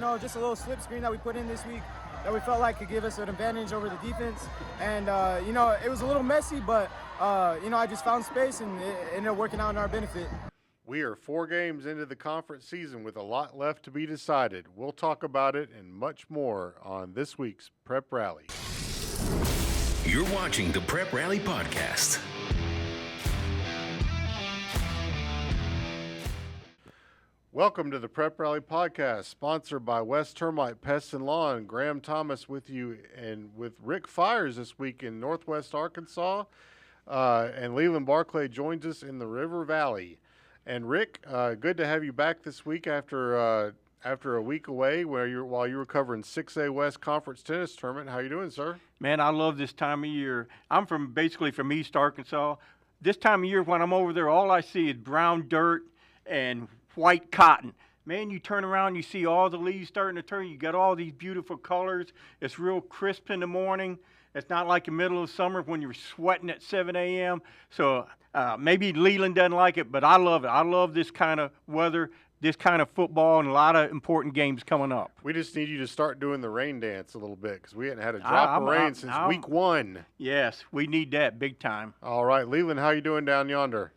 Just a little slip screen that we put in this week that we felt like could give us an advantage over the defense. And, it was a little messy, but, I just found space and it ended up working out in our benefit. We are 4 games into the conference season with a lot left to be decided. We'll talk about it and much more on this week's Prep Rally. You're watching the Prep Rally Podcast. Welcome to the Prep Rally Podcast, sponsored by West Termite Pest and Lawn. Graham Thomas with you and with Rick Fires this week in Northwest Arkansas. And Leland Barclay joins us in the River Valley. And Rick, good to have you back this week after a week away while you were covering 6A West Conference Tennis Tournament. How you doing, sir? Man, I love this time of year. I'm basically from East Arkansas. This time of year when I'm over there, all I see is brown dirt and white cotton. Man, you turn around, you see all the leaves starting to turn. You got all these beautiful colors. It's real crisp in the morning. It's not like the middle of summer when you're sweating at 7 a.m. So maybe Leland doesn't like it, but I love it. I love this kind of weather, this kind of football, and a lot of important games coming up. We just need you to start doing the rain dance a little bit because we hadn't had a drop of rain since week 1. Yes, we need that big time. All right, Leland, how you doing down yonder?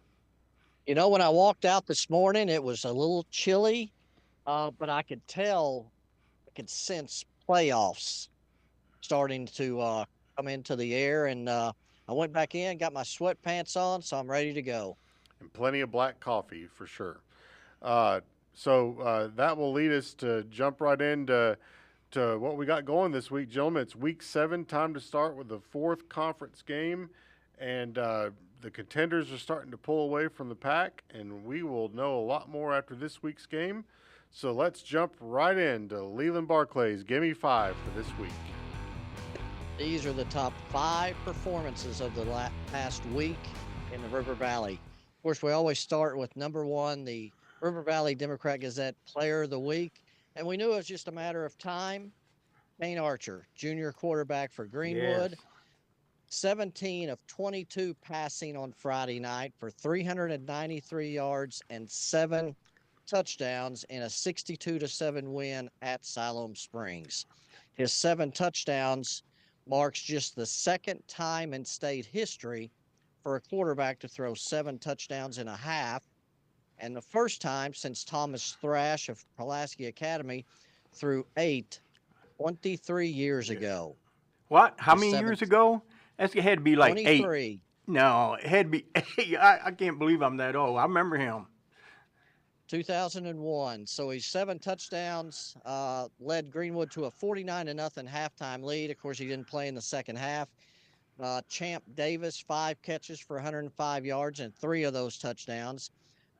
When I walked out this morning, it was a little chilly, but I could sense playoffs starting to come into the air. And I went back in, got my sweatpants on, so I'm ready to go. And plenty of black coffee for sure. So that will lead us to jump right into what we got going this week, gentlemen. It's week 7, time to start with the 4th conference game. And the contenders are starting to pull away from the pack, and we will know a lot more after this week's game. So let's jump right into Leland Barclay's Gimme 5 for this week. These are the top 5 performances of the past week in the River Valley. Of course, we always start with number 1, the River Valley Democrat-Gazette Player of the Week. And we knew it was just a matter of time. Kane Archer, junior quarterback for Greenwood. Yes. 17 of 22 passing on Friday night for 393 yards and 7 touchdowns in a 62-7 win at Siloam Springs. His 7 touchdowns marks just the second time in state history for a quarterback to throw 7 touchdowns in a half, and the first time since Thomas Thrash of Pulaski Academy threw 8 23 years ago. What? How many years ago? It had to be like 23. 8. No, it had to be 8. I can't believe I'm that old. I remember him. 2001. So he's 7 touchdowns, led Greenwood to a 49-0 halftime lead. Of course, he didn't play in the second half. Champ Davis, 5 catches for 105 yards and 3 of those touchdowns.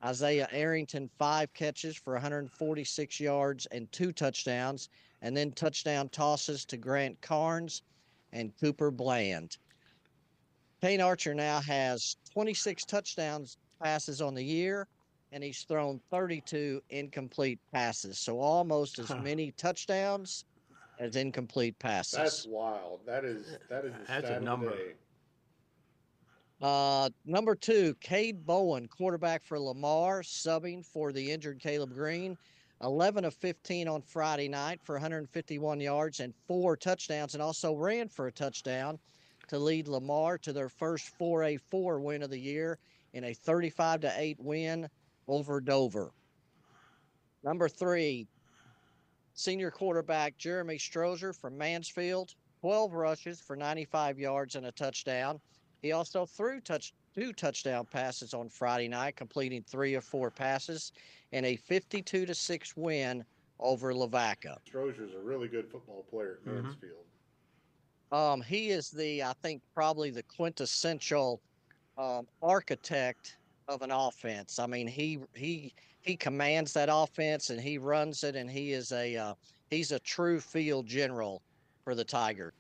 Isaiah Arrington, 5 catches for 146 yards and 2 touchdowns. And then touchdown tosses to Grant Carnes and Cooper Bland. Kane Archer now has 26 touchdowns passes on the year, and he's thrown 32 incomplete passes. So almost as many touchdowns as incomplete passes. That's wild. That is a number. Number 2, Kade Boen, quarterback for Lamar, subbing for the injured Caleb Green. 11 of 15 on Friday night for 151 yards and 4 touchdowns, and also ran for a touchdown to lead Lamar to their first 4A4 win of the year in a 35-8 win over Dover. Number 3, senior quarterback Jeremy Strozier from Mansfield, 12 rushes for 95 yards and a touchdown. He also threw 2 touchdown passes on Friday night, completing 3 of 4 passes in a 52-6 win over Lavaca. Strozier's a really good football player at Mansfield. He is I think, probably the quintessential architect of an offense. I mean, he commands that offense and he runs it, and he's a true field general for the Tiger.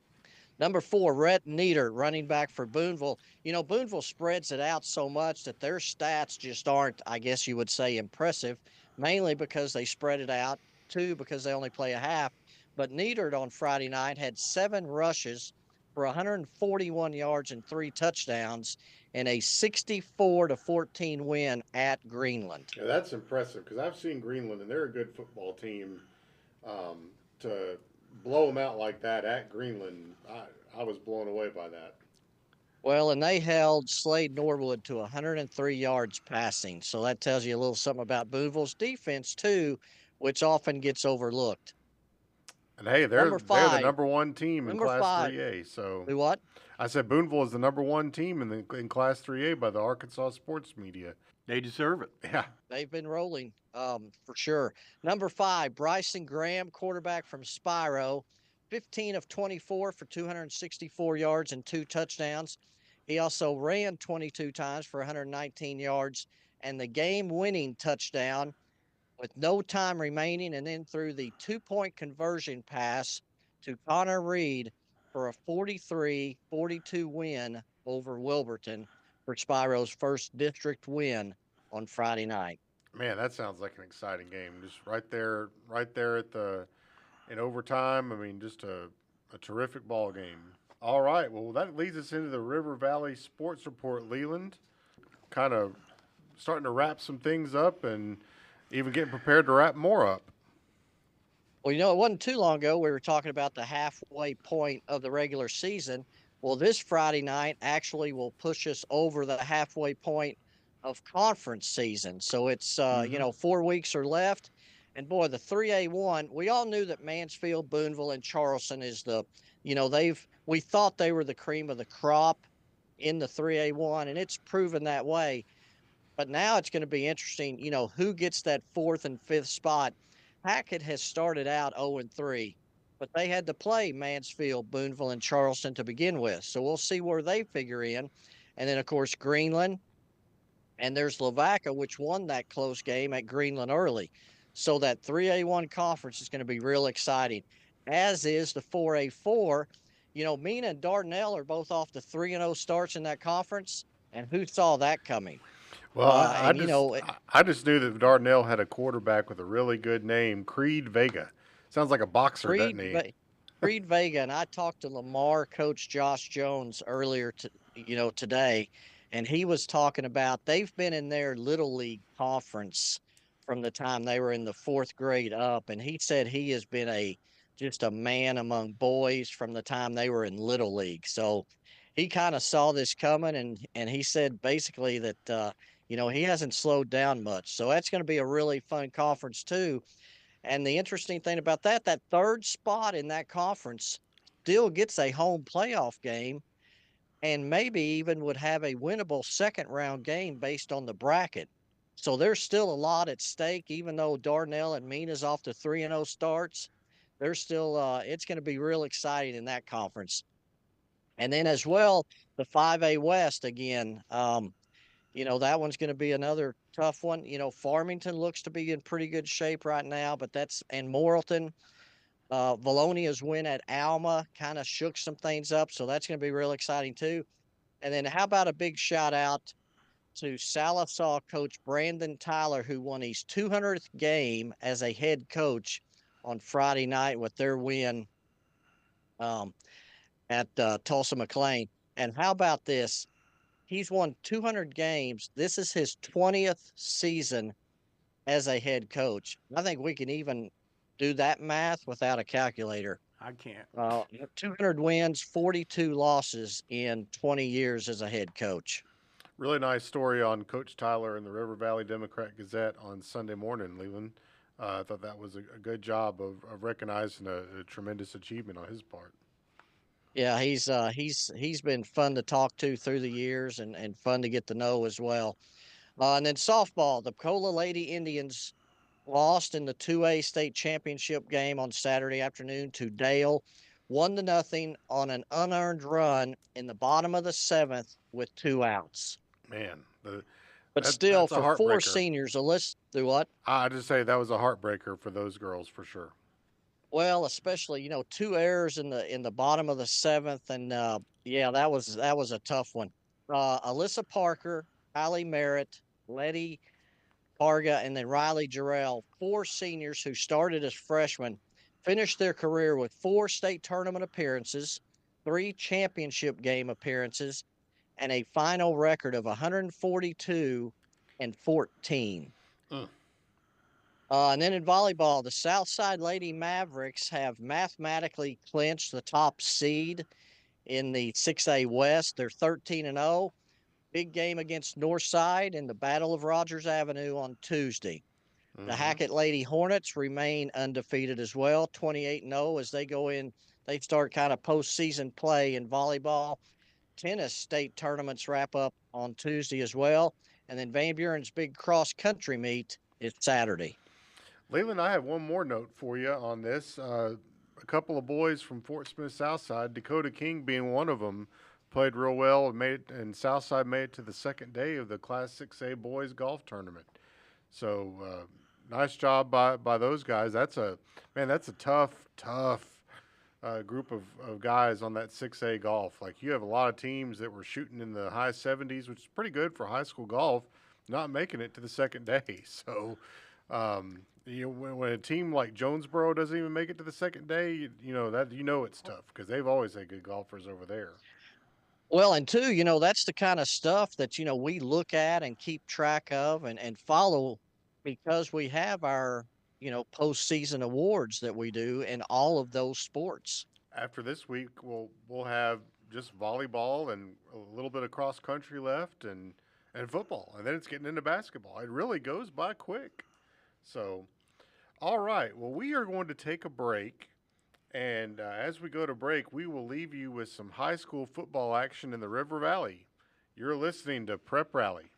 Number 4, Rhett Nietert, running back for Booneville. Booneville spreads it out so much that their stats just aren't, I guess you would say, impressive, mainly because they spread it out, 2, because they only play a half. But Nietert on Friday night had 7 rushes for 141 yards and 3 touchdowns in a 64-14 win at Greenland. Yeah, that's impressive because I've seen Greenland, and they're a good football team. To blow them out like that at Greenland, I was blown away by that. Well, and they held Slade Norwood to 103 yards passing. So that tells you a little something about Booneville's defense, too, which often gets overlooked. And hey, they're the number one team in Class 3A. So Do what? I said Booneville is the number one team in Class 3A by the Arkansas sports media. They deserve it. Yeah. They've been rolling, for sure. Number 5, Brycen Graham, quarterback from Spiro, 15 of 24 for 264 yards and 2 touchdowns. He also ran 22 times for 119 yards and the game-winning touchdown with no time remaining, and then threw the 2-point conversion pass to Connor Reed for a 43-42 win over Wilburton for Spiro's first district win on Friday night. Man, that sounds like an exciting game. Just right there in overtime. I mean, just a terrific ball game. All right, well, that leads us into the River Valley Sports Report, Leland. Kind of starting to wrap some things up and even getting prepared to wrap more up. Well, it wasn't too long ago we were talking about the halfway point of the regular season. Well, this Friday night actually will push us over the halfway point of conference season. So it's, 4 weeks are left. And boy, the 3A1, we all knew that Mansfield, Booneville, and Charleston is we thought they were the cream of the crop in the 3A1, and it's proven that way. But now it's going to be interesting, who gets that 4th and 5th spot. Hackett has started out 0-3, but they had to play Mansfield, Booneville, and Charleston to begin with. So we'll see where they figure in. And then, of course, Greenland. And there's Lavaca, which won that close game at Greenland early. So that 3A1 conference is going to be real exciting, as is the 4A4. Mena and Dardanelle are both off the 3-0 starts in that conference. And who saw that coming? Well, I just knew that Dardanelle had a quarterback with a really good name, Creed Vega. Sounds like a boxer, doesn't he? Creed Vega, and I talked to Lamar coach Josh Jones earlier today, and he was talking about they've been in their Little League conference from the time they were in the 4th grade up, and he said he has been just a man among boys from the time they were in Little League. So he kind of saw this coming, and he said basically that he hasn't slowed down much. So that's going to be a really fun conference too. And the interesting thing about that 3rd spot in that conference still gets a home playoff game and maybe even would have a winnable 2nd round game based on the bracket. So there's still a lot at stake, even though Dardanelle and Mena's off to 3-0 starts. There's still, it's going to be real exciting in that conference. And then as well, the 5A West again, that one's going to be another tough one. Farmington looks to be in pretty good shape right now, and Morrilton, Valonia's win at Alma kind of shook some things up. So that's going to be real exciting too. And then how about a big shout out to Sallisaw coach Brandon Tyler, who won his 200th game as a head coach on Friday night with their win at Tulsa McLean. And how about this? He's won 200 games. This is his 20th season as a head coach. I think we can even do that math without a calculator. I can't. 200 wins, 42 losses in 20 years as a head coach. Really nice story on Coach Tyler in the River Valley Democrat Gazette on Sunday morning, Leland. I thought that was a good job of recognizing a tremendous achievement on his part. Yeah, he's been fun to talk to through the years and fun to get to know as well. And then softball, the Pocola Lady Indians lost in the 2A state championship game on Saturday afternoon to Dale, 1-0 on an unearned run in the bottom of the 7th with 2 outs. Man, but still, for 4 seniors, do what? I just say that was a heartbreaker for those girls for sure. Well, especially 2 errors in the bottom of the 7th, and that was a tough one. Alyssa Parker, Kylie Merritt, Letty Parga, and then Riley Jarrell, 4 seniors who started as freshmen, finished their career with 4 state tournament appearances, 3 championship game appearances, and a final record of 142-14. And then in volleyball, the Southside Lady Mavericks have mathematically clinched the top seed in the 6A West. They're 13-0. Big game against Northside in the Battle of Rogers Avenue on Tuesday. The Hackett Lady Hornets remain undefeated as well, 28-0 as they go in. They start kind of postseason play in volleyball. Tennis state tournaments wrap up on Tuesday as well. And then Van Buren's big cross-country meet is Saturday. Leland, I have one more note for you on this. A couple of boys from Fort Smith Southside, Dakota King being one of them, played real well and Southside made it to the second day of the Class 6A boys golf tournament. So nice job by those guys. That's a tough group of guys on that 6A golf. Like, you have a lot of teams that were shooting in the high 70s, which is pretty good for high school golf, not making it to the second day. So when a team like Jonesboro doesn't even make it to the second day, it's tough because they've always had good golfers over there. Well, and two, that's the kind of stuff that, we look at and keep track of and follow because we have our, postseason awards that we do in all of those sports. After this week, we'll have just volleyball and a little bit of cross country left and football. And then it's getting into basketball. It really goes by quick. So, all right. Well, we are going to take a break. And as we go to break, we will leave you with some high school football action in the River Valley. You're listening to Prep Rally.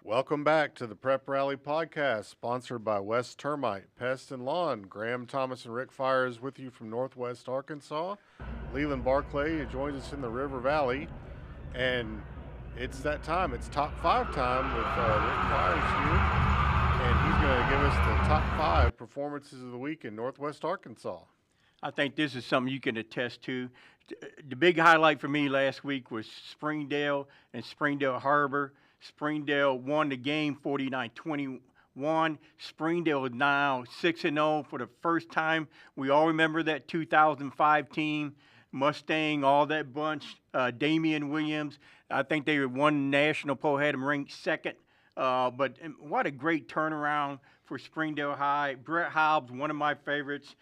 Welcome back to the Prep Rally Podcast, sponsored by West Termite, Pest and Lawn. Graham Thomas and Rick Fires with you from Northwest Arkansas. Leland Barclay joins us in the River Valley, and it's that time. It's top 5 time with Rick Fires here, and he's going to give us the top 5 performances of the week in Northwest Arkansas. I think this is something you can attest to. The big highlight for me last week was Springdale and Springdale Harbor. Springdale won the game 49-21. Springdale is now 6-0 for the first time. We all remember that 2005 team, Mustang, all that bunch, Damian Williams. I think they won national poll, had them ranked second. But what a great turnaround for Springdale High. Brett Hobbs, one of my favorites.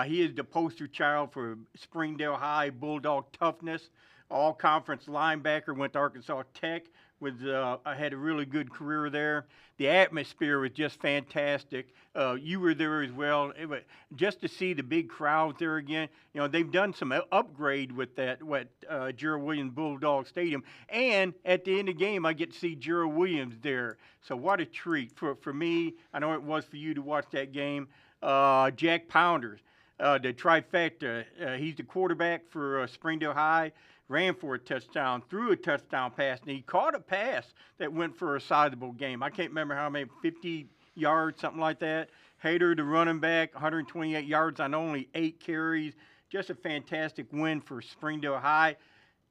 He is the poster child for Springdale High Bulldog toughness. All-conference linebacker, went to Arkansas Tech. Had a really good career there. The atmosphere was just fantastic. You were there as well. Just to see the big crowds there again. They've done some upgrade with that Gerald Williams Bulldog Stadium. And at the end of the game, I get to see Gerald Williams there. So what a treat for me. I know it was for you to watch that game. Jack Pounders, the trifecta. He's the quarterback for Springdale High. Ran for a touchdown, threw a touchdown pass, and he caught a pass that went for a sizable game. I can't remember how many, 50 yards, something like that. Hader, the running back, 128 yards on only 8 carries. Just a fantastic win for Springdale High.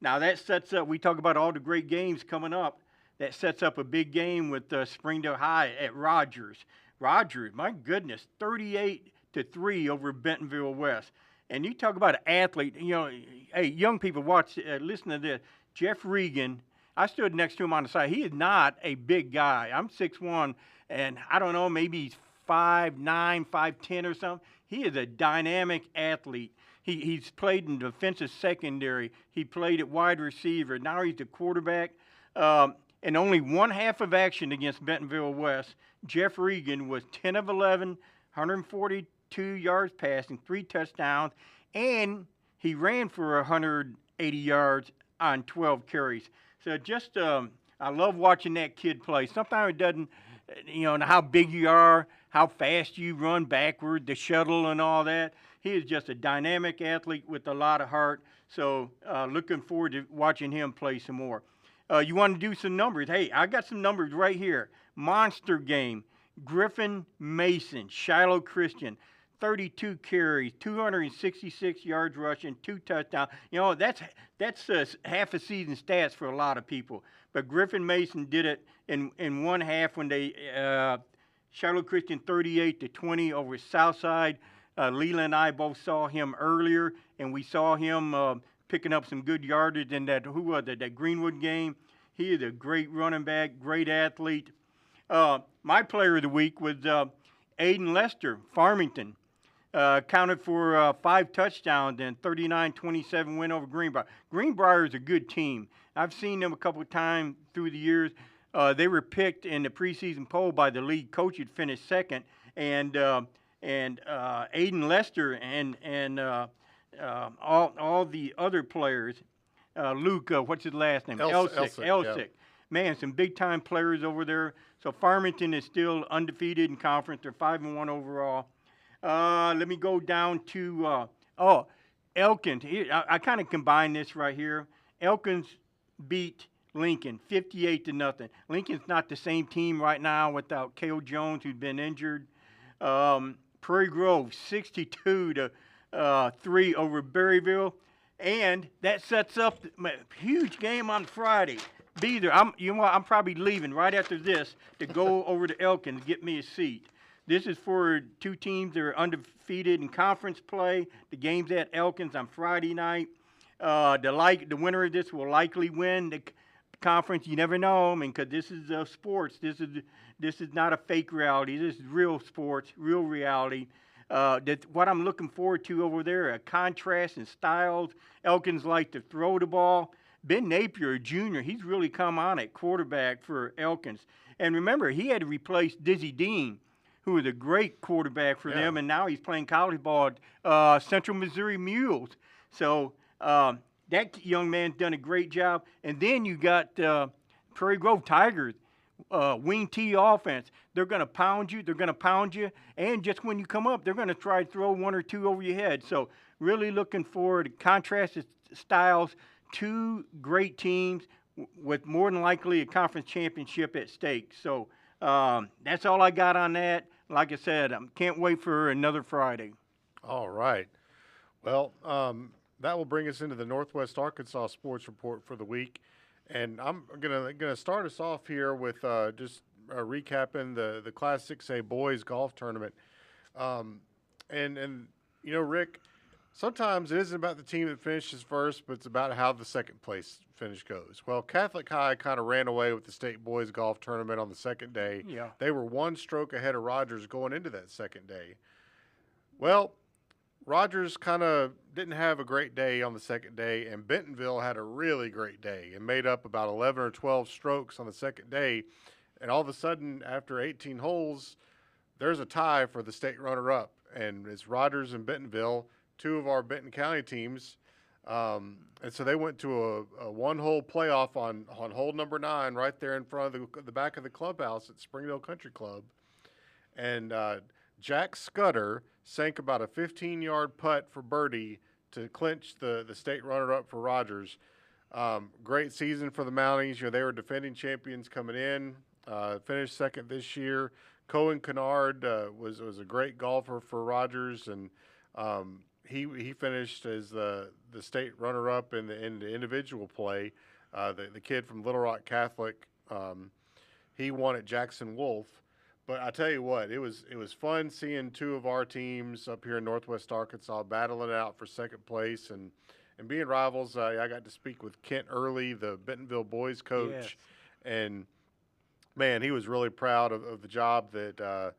Now that sets up, we talk about all the great games coming up. That sets up a big game with Springdale High at Rogers. Rogers, my goodness, 38-3 over Bentonville West. And you talk about an athlete, hey, young people, listen to this. Jeff Regan, I stood next to him on the side. He is not a big guy. I'm 6'1", and I don't know, maybe he's 5'9", 5'10", or something. He is a dynamic athlete. He's played in defensive secondary. He played at wide receiver. Now he's the quarterback. And only one half of action against Bentonville West. Jeff Regan was 10 of 11, 142 yards passing, 3 touchdowns, and he ran for 180 yards on 12 carries. So just, I love watching that kid play. Sometimes it doesn't, how big you are, how fast you run backward, the shuttle and all that. He is just a dynamic athlete with a lot of heart. So looking forward to watching him play some more. You want to do some numbers? Hey, I got some numbers right here. Monster game. Griffin Mason, Shiloh Christian, 32 carries, 266 yards rushing, 2 touchdowns. You know, that's half a season stats for a lot of people. But Griffin Mason did it in one half when they Shiloh Christian 38-20 over Southside. Leland and I both saw him earlier, and we saw him picking up some good yardage in that Greenwood game. He is a great running back, great athlete. My player of the week was Ayden Lester, Farmington. Counted for 5 touchdowns and 39-27 win over Greenbrier. Greenbrier is a good team. I've seen them a couple of times through the years. They were picked in the preseason poll by the league coach. Had finished second, and Ayden Lester and all the other players. Luke, what's his last name? Elsick. Yeah. Man, some big time players over there. So Farmington is still undefeated in conference. They're 5-1 overall. Let me go down to Elkins. I kind of combine this right here. Elkins beat Lincoln 58-0. Lincoln's not the same team right now without Cale Jones, who's been injured. Prairie Grove 62-3 over Berryville, and that sets up a huge game on Friday. Be there. I'm probably leaving right after this to go over to Elkins and get me a seat. This is for 2 teams that are undefeated in conference play. The game's at Elkins on Friday night. The winner of this will likely win the conference. You never know, I mean, because this is sports. This is not a fake reality. This is real sports, real reality. That's what I'm looking forward to over there, a contrast in styles. Elkins like to throw the ball. Ben Napier, a junior, he's really come on at quarterback for Elkins. And remember, he had to replace Dizzy Dean, who was a great quarterback for them, and now he's playing college ball at Central Missouri Mules. So that young man's done a great job. And then you got Prairie Grove Tigers, wing T offense. They're going to pound you. And just when you come up, they're going to try to throw 1 or 2 over your head. So really looking forward to contrasted styles, 2 great teams with more than likely a conference championship at stake. So that's all I got on that. Like I said, I can't wait for another Friday. All right. Well, that will bring us into the Northwest Arkansas Sports Report for the week. And I'm gonna start us off here with just recapping the Class 6A boys golf tournament. And you know, Rick, sometimes it isn't about the team that finishes first, but it's about how the second place finish goes. Well, Catholic High kind of ran away with the state boys golf tournament on the second day. Yeah. They were 1 stroke ahead of Rogers going into that second day. Well, Rogers kind of didn't have a great day on the second day, and Bentonville had a really great day and made up about 11 or 12 strokes on the second day. And all of a sudden, after 18 holes, there's a tie for the state runner-up, and it's Rogers and Bentonville, 2 of our Benton County teams. And so they went to a 1-hole playoff on hole number 9 right there in front of the back of the clubhouse at Springdale Country Club. And Jack Scudder sank about a 15-yard putt for birdie to clinch the state runner-up for Rogers. Great season for the Mounties. You know, they were defending champions coming in, finished second this year. Cohen Kennard was a great golfer for Rogers, and he finished as the state runner-up in the individual play. The kid from Little Rock Catholic, he won at Jackson Wolf. But I tell you what, it was fun seeing 2 of our teams up here in Northwest Arkansas battling it out for second place and being rivals. I got to speak with Kent Early, the Bentonville boys coach, Yes. and man, he was really proud of the job that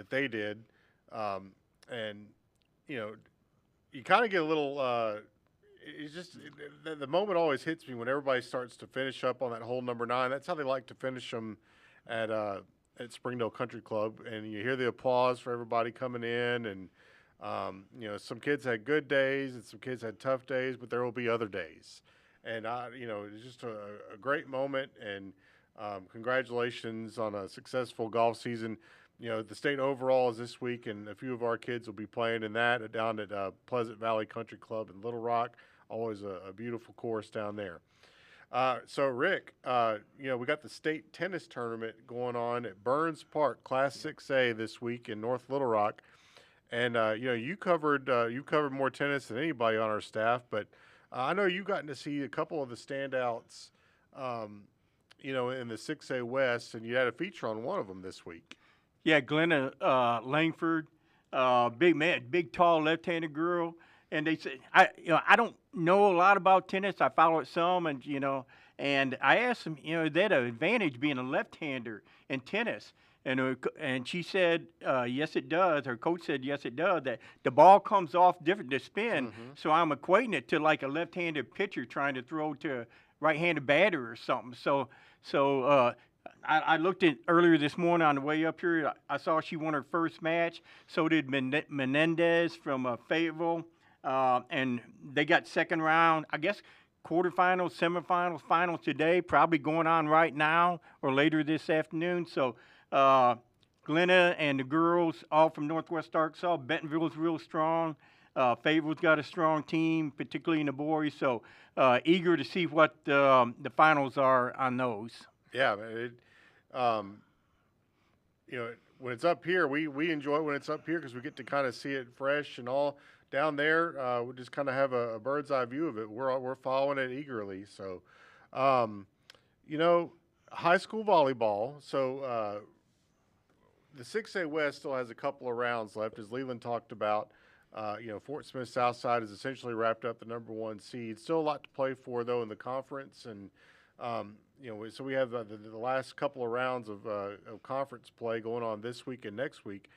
they did. And you know, you kind of get a little. It's just the moment always hits me when everybody starts to finish up on that hole number 9. That's how they like to finish them at Springdale Country Club, and you hear the applause for everybody coming in, and you know, some kids had good days and some kids had tough days, but there will be other days. And you know, it's just a great moment, and congratulations on a successful golf season. the state overall is this week, and a few of our kids will be playing in that down at Pleasant Valley Country Club in Little Rock. Always a beautiful course down there. So, Rick, we got the state tennis tournament going on at Burns Park, Class 6A this week in North Little Rock. And, you covered more tennis than anybody on our staff, but I know you've gotten to see a couple of the standouts, in the 6A West, and you had a feature on one of them this week. Yeah, Glenna Langford, big, tall, left-handed girl. And they said, I don't know a lot about tennis. I follow it some, and I asked them, is that an advantage being a left-hander in tennis? And she said, yes, it does. Her coach said, yes, it does. That the ball comes off different to spin. Mm-hmm. So I'm equating it to like a left-handed pitcher trying to throw to a right-handed batter or something. So I looked at earlier this morning on the way up here. I saw she won her first match. So did Menendez from Fayetteville. And they got second round, I guess, quarterfinals, semifinals, finals today, probably going on right now or later this afternoon. So Glenna and the girls, all from Northwest Arkansas. Bentonville's real strong. Fayetteville's got a strong team, particularly in the boys. So eager to see what the finals are on those. Yeah, when it's up here, we enjoy it when it's up here because we get to kind of see it fresh and all. Down there, we just kind of have a bird's eye view of it. We're following it eagerly. So, high school volleyball. So, the 6A West still has a couple of rounds left, as Leland talked about. Fort Smith Southside has essentially wrapped up the number 1 seed. Still a lot to play for, though, in the conference. And, so we have the last couple of rounds of conference play going on this week and next week.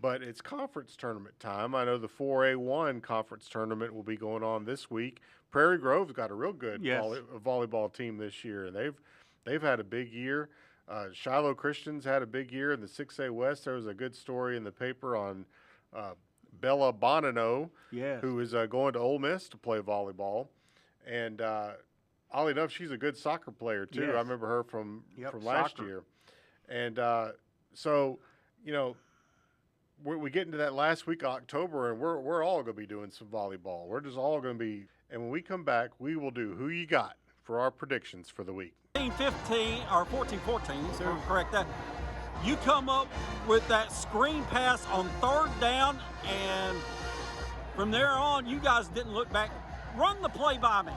But it's conference tournament time. I know the 4A1 conference tournament will be going on this week. Prairie Grove's got a real good volleyball team this year, and they've had a big year. Shiloh Christian's had a big year in the 6A West. There was a good story in the paper on Bella Bonino, who is going to Ole Miss to play volleyball. And oddly enough, she's a good soccer player, too. Yes. I remember her from last soccer. year. And we get into that last week of October, and we're all going to be doing some volleyball. We're just all going to be – and when we come back, we will do Who You Got for our predictions for the week. 14-15, or 14-14, so correct that. You come up with that screen pass on third down, and from there on, you guys didn't look back. Run the play by me.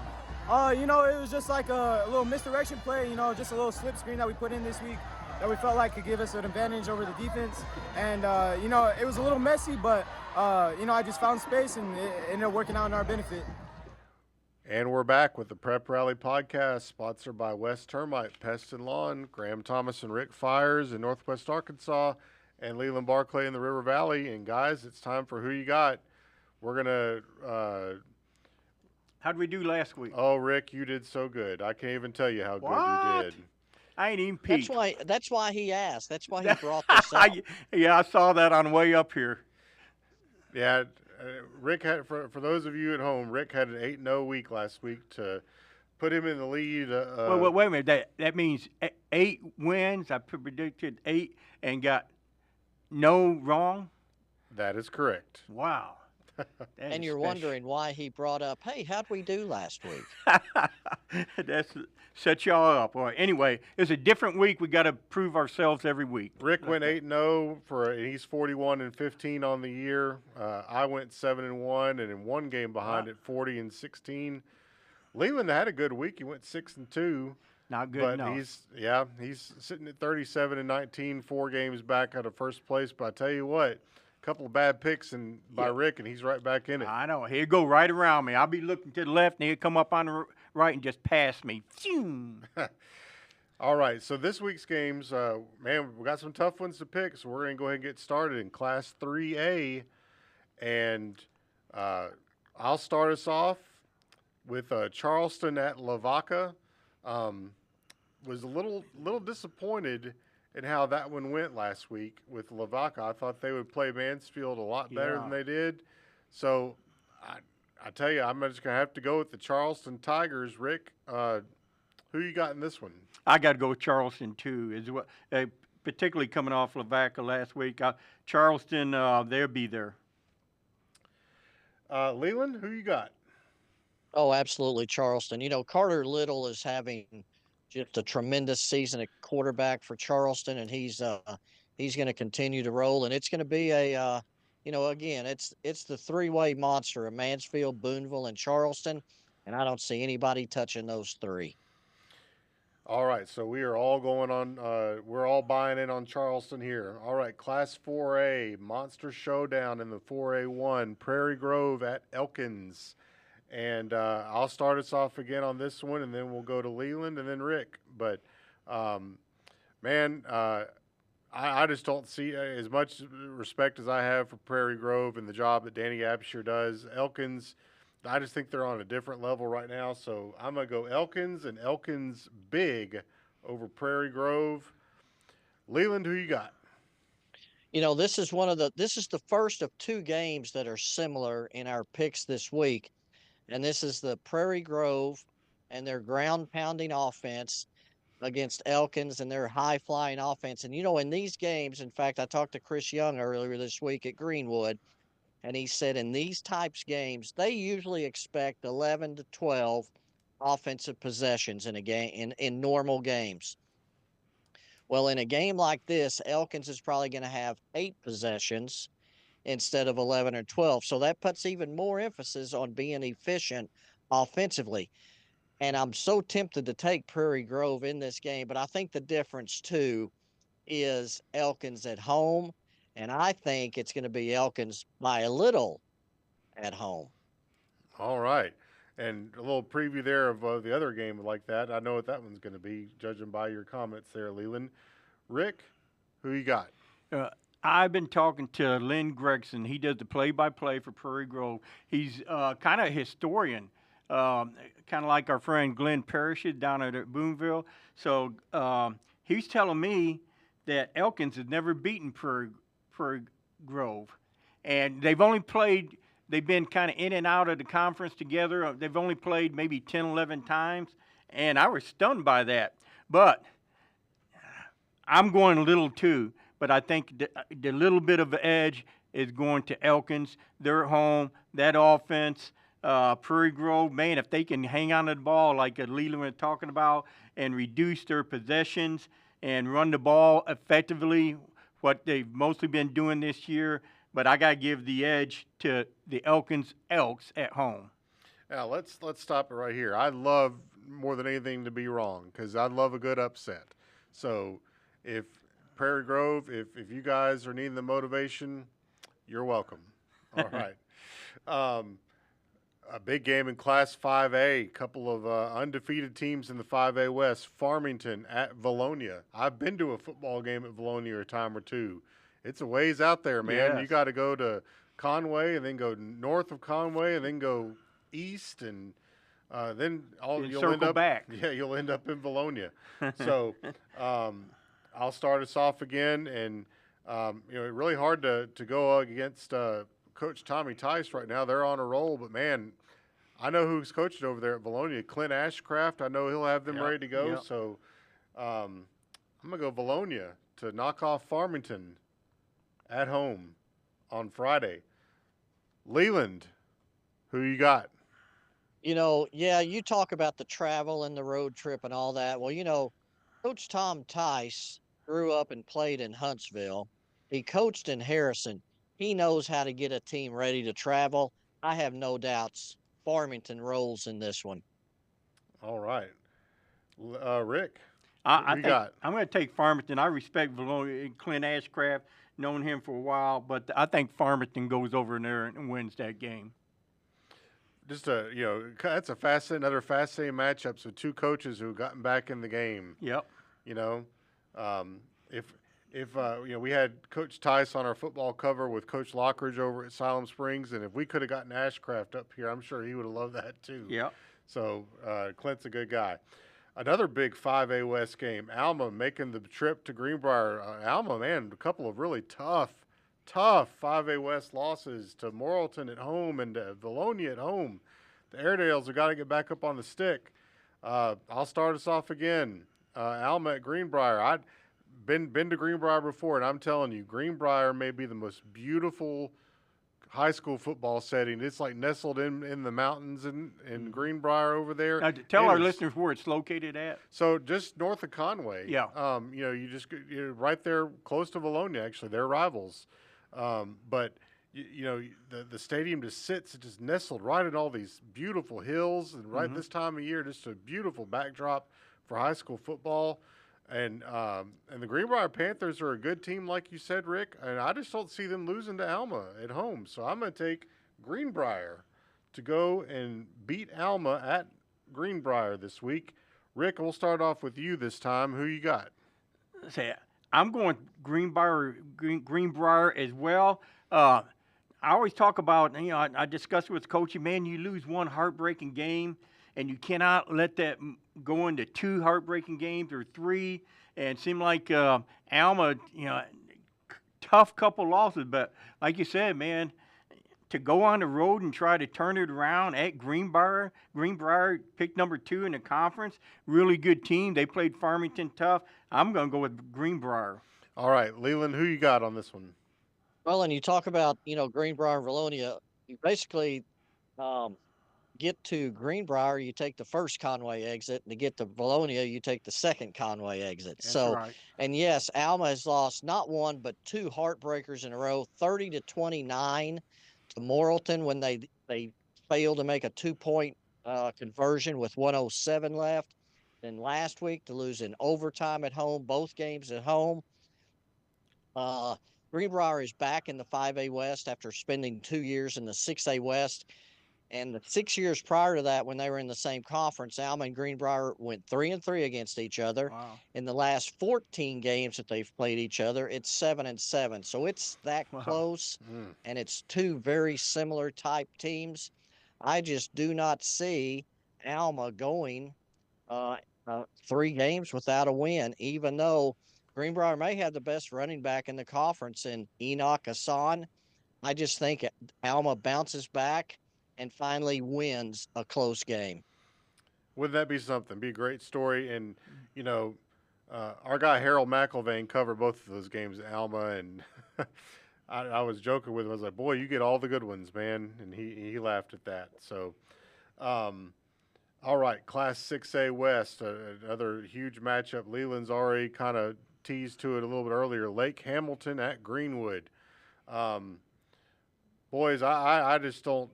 It was just like a little misdirection play, just a little slip screen that we put in this week that we felt like could give us an advantage over the defense. And, it was a little messy, but, I just found space and it ended up working out in our benefit. And we're back with the Prep Rally Podcast, sponsored by West Termite, Pest and Lawn, Graham Thomas and Rick Fires in Northwest Arkansas, and Leland Barclay in the River Valley. And, guys, it's time for Who You Got. We're going to How'd we do last week? Oh, Rick, you did so good. I can't even tell you how good you did. I ain't even peeked. That's why he asked. That's why he brought this up. Yeah, I saw that on the way up here. Yeah, Rick had, for those of you at home, Rick had an 8-0 week last week to put him in the lead. Wait a minute. That means 8 wins. I predicted 8 and got no wrong. That is correct. Wow. And you're wondering why he brought up, hey, how'd we do last week? That's set y'all up. Well, anyway, it's a different week. We got to prove ourselves every week. Rick went 8-0 and he's 41-15 on the year. I went 7-1 and in one game behind at 40-16. Leland had a good week. He went 6-2. Not good but enough. He's sitting at 37-19, 4 games back out of first place. But I tell you what, a couple of bad picks by Rick, and he's right back in it. I know. He'll go right around me. I'll be looking to the left, and he'll come up on the right and just pass me. All right, so this week's games, man, we got some tough ones to pick, so we're going to go ahead and get started in Class 3A. And I'll start us off with Charleston at Lavaca. Was a little disappointed in how that one went last week with Lavaca. I thought they would play Mansfield a lot better than they did. So I tell you, I'm just going to have to go with the Charleston Tigers. Rick, who you got in this one? I got to go with Charleston, too. particularly coming off Lavaca last week. Charleston, they'll be there. Leland, who you got? Oh, absolutely, Charleston. Carter Little is having just a tremendous season at quarterback for Charleston, and he's going to continue to roll. And it's going to be again, it's the three-way monster of Mansfield, Booneville, and Charleston, and I don't see anybody touching those three. All right, so we are all going on. We're all buying in on Charleston here. All right, Class 4A monster showdown in the 4A1 Prairie Grove at Elkins. And I'll start us off again on this one, and then we'll go to Leland and then Rick. But, I just don't see as much respect as I have for Prairie Grove and the job that Danny Absher does. Elkins, I just think they're on a different level right now. So I'm going to go Elkins and Elkins big over Prairie Grove. Leland, who you got? This is the first of two games that are similar in our picks this week. And this is the Prairie Grove and their ground-pounding offense against Elkins and their high-flying offense. And, in these games, in fact, I talked to Chris Young earlier this week at Greenwood, and he said in these types of games, they usually expect 11 to 12 offensive possessions in a game in normal games. Well, in a game like this, Elkins is probably going to have 8 possessions instead of 11 or 12. So that puts even more emphasis on being efficient offensively. And I'm so tempted to take Prairie Grove in this game, but I think the difference, too, is Elkins at home, and I think it's going to be Elkins by a little at home. All right. And a little preview there of the other game like that. I know what that one's going to be, judging by your comments there, Leland. Rick, who you got? I've been talking to Lynn Gregson. He does the play-by-play for Prairie Grove. He's kind of a historian, kind of like our friend Glenn Parrish down at Booneville. So he's telling me that Elkins has never beaten Prairie Grove. And they've been kind of in and out of the conference together. They've only played maybe 10, 11 times. And I was stunned by that. But I'm going a little too. But I think the little bit of an edge is going to Elkins. They're at home. That offense, Prairie Grove, man, if they can hang on to the ball like Leland was talking about and reduce their possessions and run the ball effectively, what they've mostly been doing this year. But I got to give the edge to the Elkins Elks at home. Now, let's stop it right here. I love more than anything to be wrong because I love a good upset. So if Prairie Grove, if you guys are needing the motivation, you're welcome. All right. A big game in Class 5A, a couple of undefeated teams in the 5A West, Farmington at Valonia. I've been to a football game at Valonia a time or two. It's a ways out there, man. Yes. You got to go to Conway and then go north of Conway and then go east and then you'll end up back. Yeah, you'll end up in Valonia. So I'll start us off again, and really hard to go against Coach Tommy Tice right now. They're on a roll, but man, I know who's coaching over there at Valonia, Clint Ashcraft. I know he'll have them ready to go. Yep. So I'm gonna go Valonia to knock off Farmington at home on Friday. Leland, who you got? You talk about the travel and the road trip and all that. Well, Coach Tom Tice grew up and played in Huntsville. He coached in Harrison. He knows how to get a team ready to travel. I have no doubts Farmington rolls in this one. All right. Rick, I'm going to take Farmington. I respect Valonia, Clint Ashcraft, known him for a while, but I think Farmington goes over in there and wins that game. Just that's another fascinating matchup. So two coaches who gotten back in the game. Yep. If we had Coach Tice on our football cover with Coach Lockridge over at Siloam Springs, and if we could have gotten Ashcraft up here, I'm sure he would have loved that too. Yep. So Clint's a good guy. Another big 5A West game, Alma making the trip to Greenbrier. Alma, man, a couple of really tough 5A West losses to Morrilton at home and to Valonia at home. The Airedales have got to get back up on the stick. I'll start us off again. Alma at Greenbrier. been to Greenbrier before, and I'm telling you, Greenbrier may be the most beautiful high school football setting. It's like nestled in the mountains in Greenbrier over there. Now, tell our listeners where it's located at. So just north of Conway. Yeah. You're right there close to Valonia, actually. They're rivals. But the stadium just sits, it's just nestled right in all these beautiful hills, and right this time of year, just a beautiful backdrop for high school football. And the Greenbrier Panthers are a good team, like you said, Rick, and I just don't see them losing to Alma at home. So I'm going to take Greenbrier to go and beat Alma at Greenbrier this week. Rick, we'll start off with you this time. Who you got? I'm going Greenbrier as well. I always talk about, I discussed with Coach, man, you lose one heartbreaking game, and you cannot let that go into two heartbreaking games or three. And it seemed like Alma, tough couple losses. But like you said, man, to go on the road and try to turn it around at Greenbrier picked number 2 in the conference. Really good team. They played Farmington tough. I'm going to go with Greenbrier. All right, Leland, who you got on this one? Well, and you talk about, Greenbrier and Valonia, you basically get to Greenbrier, you take the first Conway exit, and to get to Valonia, you take the second Conway exit. That's right. And yes, Alma has lost not one, but 2 heartbreakers in a row, 30-29 to Morrilton when they failed to make a 2-point conversion with 1:07 left. Then last week to lose in overtime at home, both games at home. Greenbrier is back in the 5A West after spending 2 years in the 6A West. And the 6 years prior to that, when they were in the same conference, Alma and Greenbrier went 3-3 against each other. Wow. In the last 14 games that they've played each other, it's 7-7. So it's that close, and it's 2 very similar type teams. I just do not see Alma going 3 games without a win, even though Greenbrier may have the best running back in the conference in Enoch Hassan. I just think Alma bounces back and finally wins a close game. Wouldn't that be something? Be a great story. And, our guy Harold McIlvain covered both of those games at Alma, and I was joking with him. I was like, boy, you get all the good ones, man. And he laughed at that. So, all right, Class 6A West, another huge matchup. Leland's already kind of teased to it a little bit earlier. Lake Hamilton at Greenwood. Boys, I just don't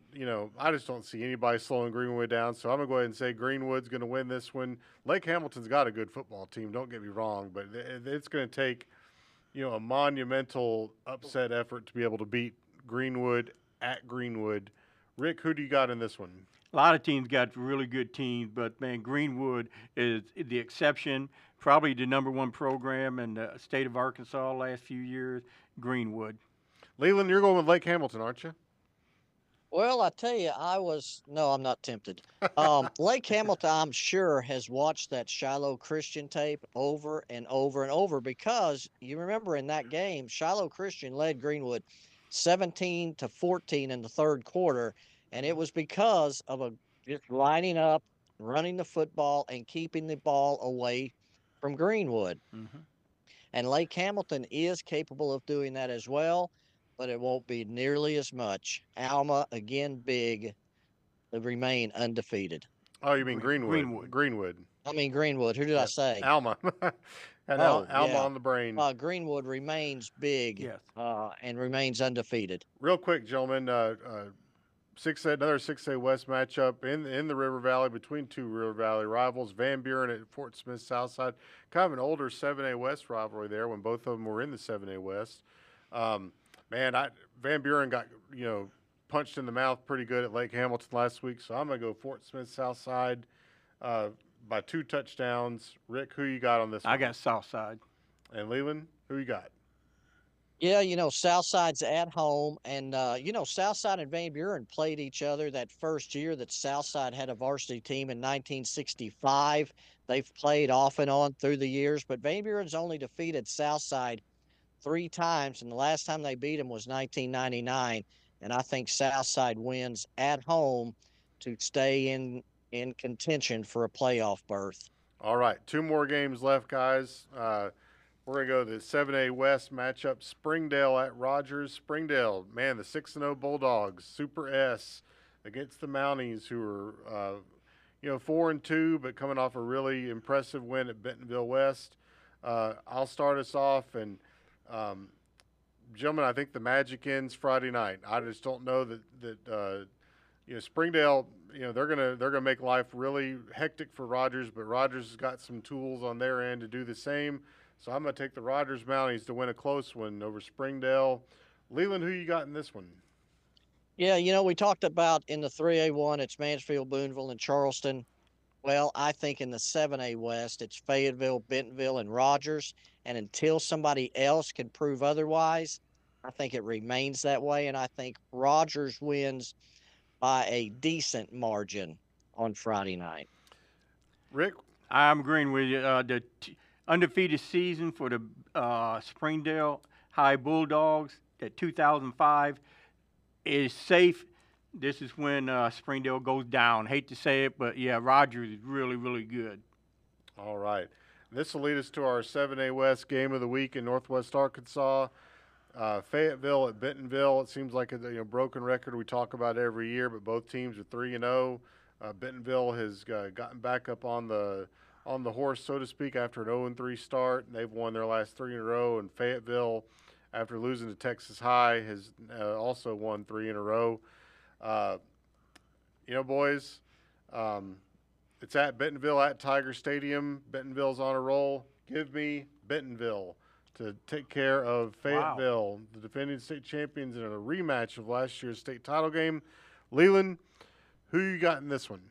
see anybody slowing Greenwood down. So I'm gonna go ahead and say Greenwood's gonna win this one. Lake Hamilton's got a good football team. Don't get me wrong, but it's gonna take, a monumental upset effort to be able to beat Greenwood at Greenwood. Rick, who do you got in this one? A lot of teams got really good teams, but, man, Greenwood is the exception, probably the number 1 program in the state of Arkansas last few years, Greenwood. Leland, you're going with Lake Hamilton, aren't you? Well, I tell you, I'm not tempted. Lake Hamilton, I'm sure, has watched that Shiloh Christian tape over and over and over, because you remember in that game, Shiloh Christian led Greenwood 17-14 in the third quarter, and it was because of just lining up, running the football, and keeping the ball away from Greenwood. Mm-hmm. And Lake Hamilton is capable of doing that as well, but it won't be nearly as much. Alma, again, big, they remain undefeated. Oh, you mean Greenwood? Greenwood. I mean Greenwood. Who did I say? Alma. Alma on the brain. Greenwood remains big, Yes. and remains undefeated. Real quick, gentlemen, another 6A West matchup in the River Valley between 2 River Valley rivals. Van Buren at Fort Smith Southside. Kind of an older 7A West rivalry there when both of them were in the 7A West. Van Buren got, punched in the mouth pretty good at Lake Hamilton last week, so I'm going to go Fort Smith Southside by 2 touchdowns. Rick, who you got on this one? I got Southside. And Leland, who you got? Yeah, Southside's at home, and, Southside and Van Buren played each other that first year that Southside had a varsity team in 1965. They've played off and on through the years, but Van Buren's only defeated Southside 3 times, and the last time they beat him was 1999, and I think Southside wins at home to stay in contention for a playoff berth. All right, 2 more games left, guys. We're going to go to the 7A West matchup, Springdale at Rogers. Springdale, man, the 6-0 Bulldogs, Super S, against the Mounties, who are, 4-2, but coming off a really impressive win at Bentonville West. I'll start us off, and gentlemen, I think the magic ends Friday night. I just don't know that Springdale, they're gonna make life really hectic for Rogers, but Rogers has got some tools on their end to do the same. So I'm going to take the Rogers Mounties to win a close one over Springdale. Leland, who you got in this one? Yeah, we talked about in the 3A1, it's Mansfield, Booneville, and Charleston. Well, I think in the 7A West, it's Fayetteville, Bentonville, and Rogers. And until somebody else can prove otherwise, I think it remains that way. And I think Rogers wins by a decent margin on Friday night. Rick? I'm agreeing with you. The undefeated season for the Springdale High Bulldogs at 2005 is safe. This is when Springdale goes down. Hate to say it, but yeah, Rogers is really, really good. All right. This will lead us to our 7A West game of the week in Northwest Arkansas. Fayetteville at Bentonville. It seems like a broken record we talk about every year, but both teams are 3-0. Bentonville has gotten back up on the horse, so to speak, after an 0-3 start. They've won their last 3 in a row, and Fayetteville, after losing to Texas High, has also won 3 in a row. Boys, it's at Bentonville at Tiger Stadium. Bentonville's on a roll. Give me Bentonville to take care of Fayetteville, the defending state champions, in a rematch of last year's state title game. Leland, who you got in this one?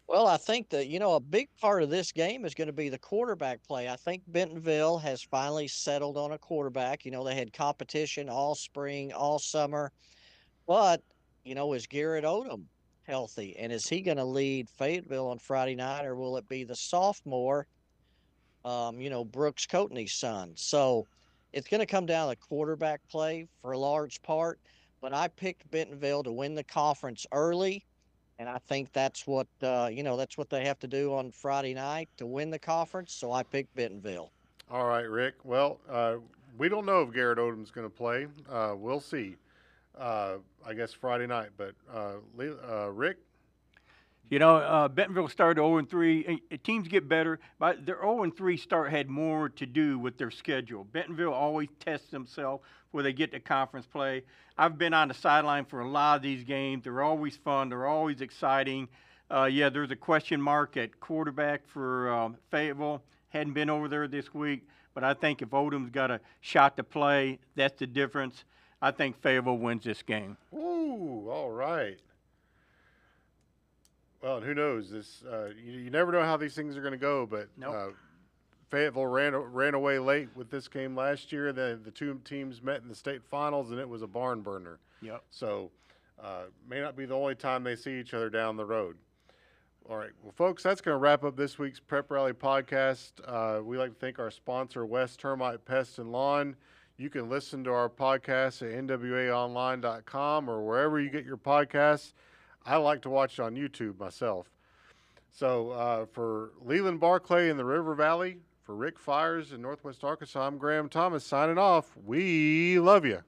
Well, I think that, a big part of this game is going to be the quarterback play. I think Bentonville has finally settled on a quarterback. They had competition all spring, all summer. But, is Garrett Odom healthy? And is he going to lead Fayetteville on Friday night, or will it be the sophomore, Brooks Coatney's son? So it's going to come down to quarterback play for a large part. But I picked Bentonville to win the conference early. And I think that's what, that's what they have to do on Friday night to win the conference. So I picked Bentonville. All right, Rick. Well, we don't know if Garrett Odom's going to play. We'll see, I guess, Friday night. But, Rick? Bentonville started 0-3. Teams get better, but their 0-3 start had more to do with their schedule. Bentonville always tests themselves where they get to conference play. I've been on the sideline for a lot of these games. They're always fun. They're always exciting. There's a question mark at quarterback for Fayetteville. Hadn't been over there this week, but I think if Odom's got a shot to play, that's the difference. I think Fayetteville wins this game. Ooh, all right. Well, and who knows? This you never know how these things are going to go, but Nope. Fayetteville ran away late with this game last year. The two teams met in the state finals, and it was a barn burner. Yep. So may not be the only time they see each other down the road. All right. Well, folks, that's going to wrap up this week's Prep Rally podcast. We'd like to thank our sponsor, West Termite Pest and Lawn. You can listen to our podcast at nwaonline.com or wherever you get your podcasts. I like to watch it on YouTube myself. So for Leland Barclay in the River Valley, for Rick Fires in Northwest Arkansas, I'm Graham Thomas signing off. We love you.